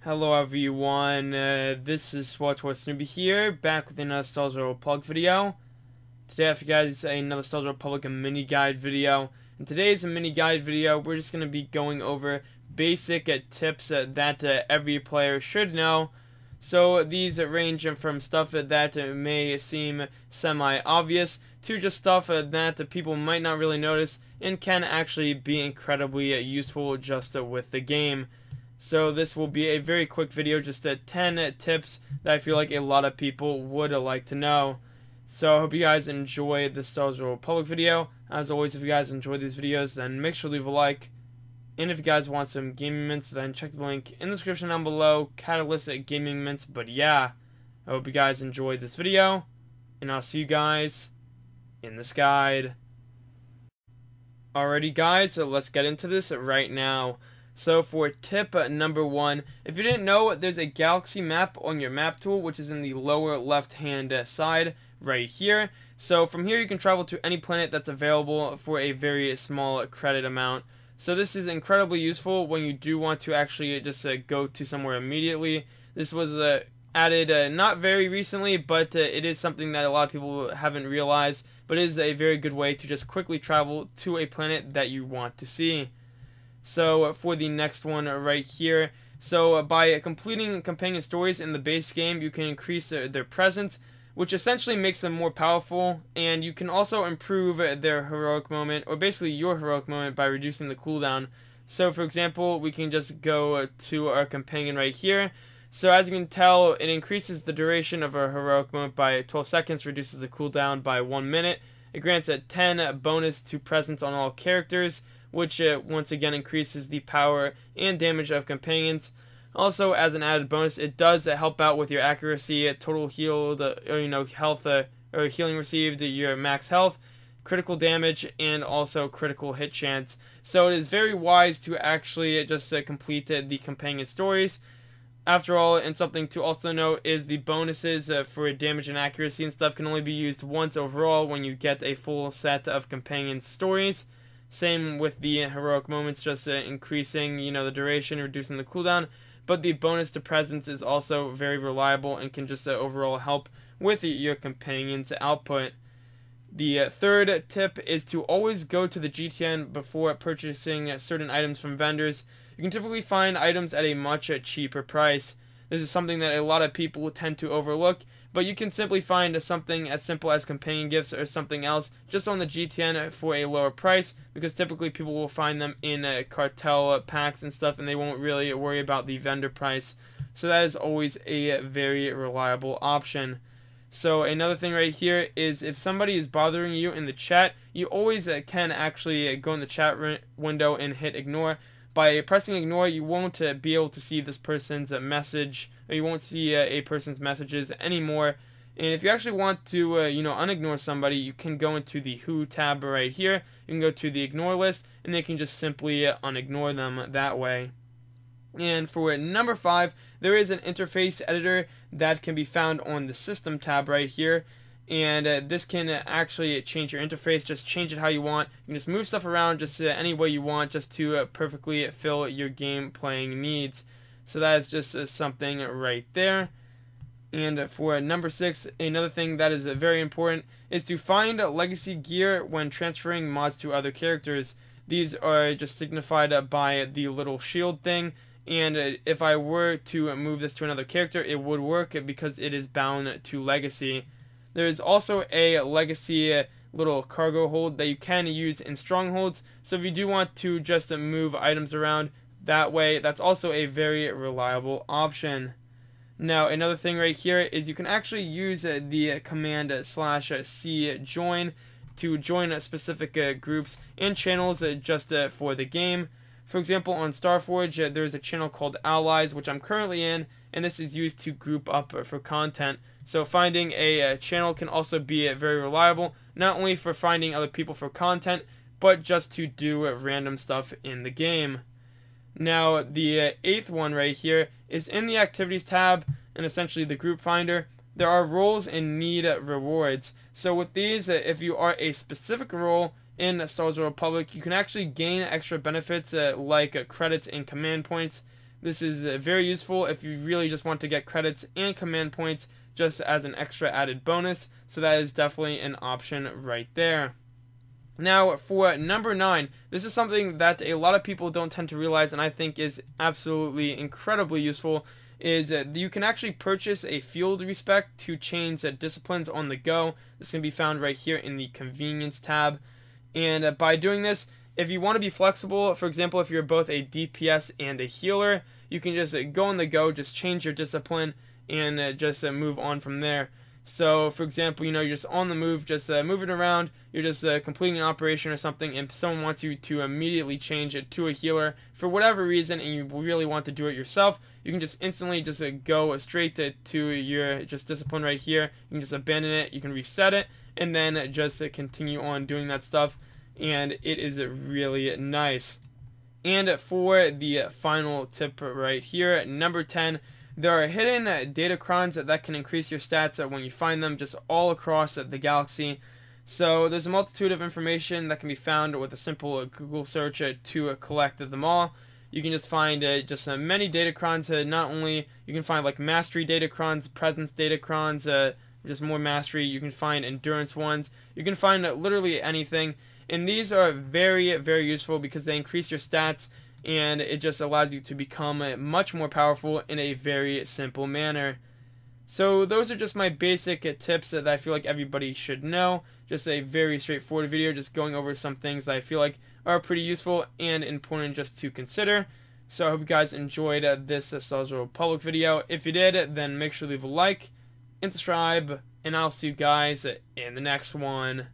Hello everyone, this is Supersnoopy here, back with another SWTOR Republic video. Today I have for you guys another SWTOR Republic mini guide video. In today's mini guide video, we're just going to be going over basic tips that every player should know. So these range from stuff that may seem semi-obvious to just stuff that people might not really notice and can actually be incredibly useful just with the game. So this will be a very quick video, just 10 tips that I feel like a lot of people would like to know. So I hope you guys enjoy this SWTOR Republic video. As always, if you guys enjoy these videos, then make sure to leave a like. And if you guys want some gaming mints, then check the link in the description down below, Catalyst Gaming Mints. But yeah, I hope you guys enjoyed this video, and I'll see you guys in this guide. Alrighty guys, so let's get into this right now. So for tip number 1, if you didn't know, there's a galaxy map on your map tool, which is in the lower left hand side right here. So from here you can travel to any planet that's available for a very small credit amount. So this is incredibly useful when you do want to actually just go to somewhere immediately. This was added not very recently, but it is something that a lot of people haven't realized, but it is a very good way to just quickly travel to a planet that you want to see. So for the next one right here, so by completing companion stories in the base game, you can increase their presence, which essentially makes them more powerful, and you can also improve their heroic moment, or basically your heroic moment, by reducing the cooldown. So for example, we can just go to our companion right here. So as you can tell, it increases the duration of our heroic moment by 12 seconds, reduces the cooldown by 1 minute. It grants a 10 bonus to presence on all characters, which once again increases the power and damage of companions. Also, as an added bonus, it does help out with your accuracy, total healed, health or healing received, your max health, critical damage, and also critical hit chance. So it is very wise to actually just complete the companion stories. After all, and something to also note is the bonuses for damage and accuracy and stuff can only be used once overall when you get a full set of companion stories. Same with the heroic moments, just increasing, the duration, reducing the cooldown. But the bonus to presence is also very reliable and can just overall help with your companion's output. The third tip is to always go to the GTN before purchasing certain items from vendors. You can typically find items at a much cheaper price. This is something that a lot of people tend to overlook, but you can simply find something as simple as companion gifts or something else just on the GTN for a lower price, because typically people will find them in cartel packs and stuff, and they won't really worry about the vendor price. So that is always a very reliable option. So another thing right here is if somebody is bothering you in the chat, you always can actually go in the chat window and hit ignore. By pressing ignore, you won't be able to see this person's message, or you won't see a person's messages anymore. And if you actually want to, unignore somebody, you can go into the Who tab right here. You can go to the ignore list, and they can just simply unignore them that way. And for number 5, there is an interface editor that can be found on the System tab right here. And this can actually change your interface, just change it how you want. You can just move stuff around just any way you want, just to perfectly fill your game playing needs. So that is just something right there. And for number 6, another thing that is very important is to find legacy gear when transferring mods to other characters. These are just signified by the little shield thing. And if I were to move this to another character, it would work because it is bound to legacy. There is also a legacy little cargo hold that you can use in strongholds. So if you do want to just move items around that way, that's also a very reliable option. Now another thing right here is you can actually use the command /c join to join specific groups and channels just for the game. For example, on Starforge, there's a channel called Allies, which I'm currently in, and this is used to group up for content. So finding a channel can also be very reliable, not only for finding other people for content, but just to do random stuff in the game. Now, the 8th one right here is in the Activities tab, and essentially the group finder. There are roles and need rewards. So with these, if you are a specific role in SWTOR Republic, you can actually gain extra benefits like credits and command points This is very useful if you really just want to get credits and command points just as an extra added bonus. So that is definitely an option right there. Now, for number 9, this is something that a lot of people don't tend to realize and I think is absolutely incredibly useful, is you can actually purchase a field respect to change disciplines on the go. This can be found right here in the convenience tab. And by doing this, if you want to be flexible, for example, if you're both a DPS and a healer, you can just go on the go, just change your discipline, and just move on from there. So, for example, you're just on the move, just moving around, you're just completing an operation or something, and someone wants you to immediately change it to a healer for whatever reason, and you really want to do it yourself, you can just instantly just go straight to your just discipline right here. You can just abandon it, you can reset it, and then just continue on doing that stuff, and it is really nice. And for the final tip right here, number 10, there are hidden datacrons that can increase your stats when you find them just all across the galaxy. So there's a multitude of information that can be found with a simple Google search to collect them all. You can just find just many datacrons. Not only you can find like mastery datacrons, presence datacrons, just more mastery. You can find endurance ones. You can find literally anything. And these are very, very useful because they increase your stats, and it just allows you to become much more powerful in a very simple manner. So those are just my basic tips that I feel like everybody should know. Just a very straightforward video, just going over some things that I feel like are pretty useful and important just to consider. So I hope you guys enjoyed this Star Wars Republic video. If you did, then make sure to leave a like and subscribe, and I'll see you guys in the next one.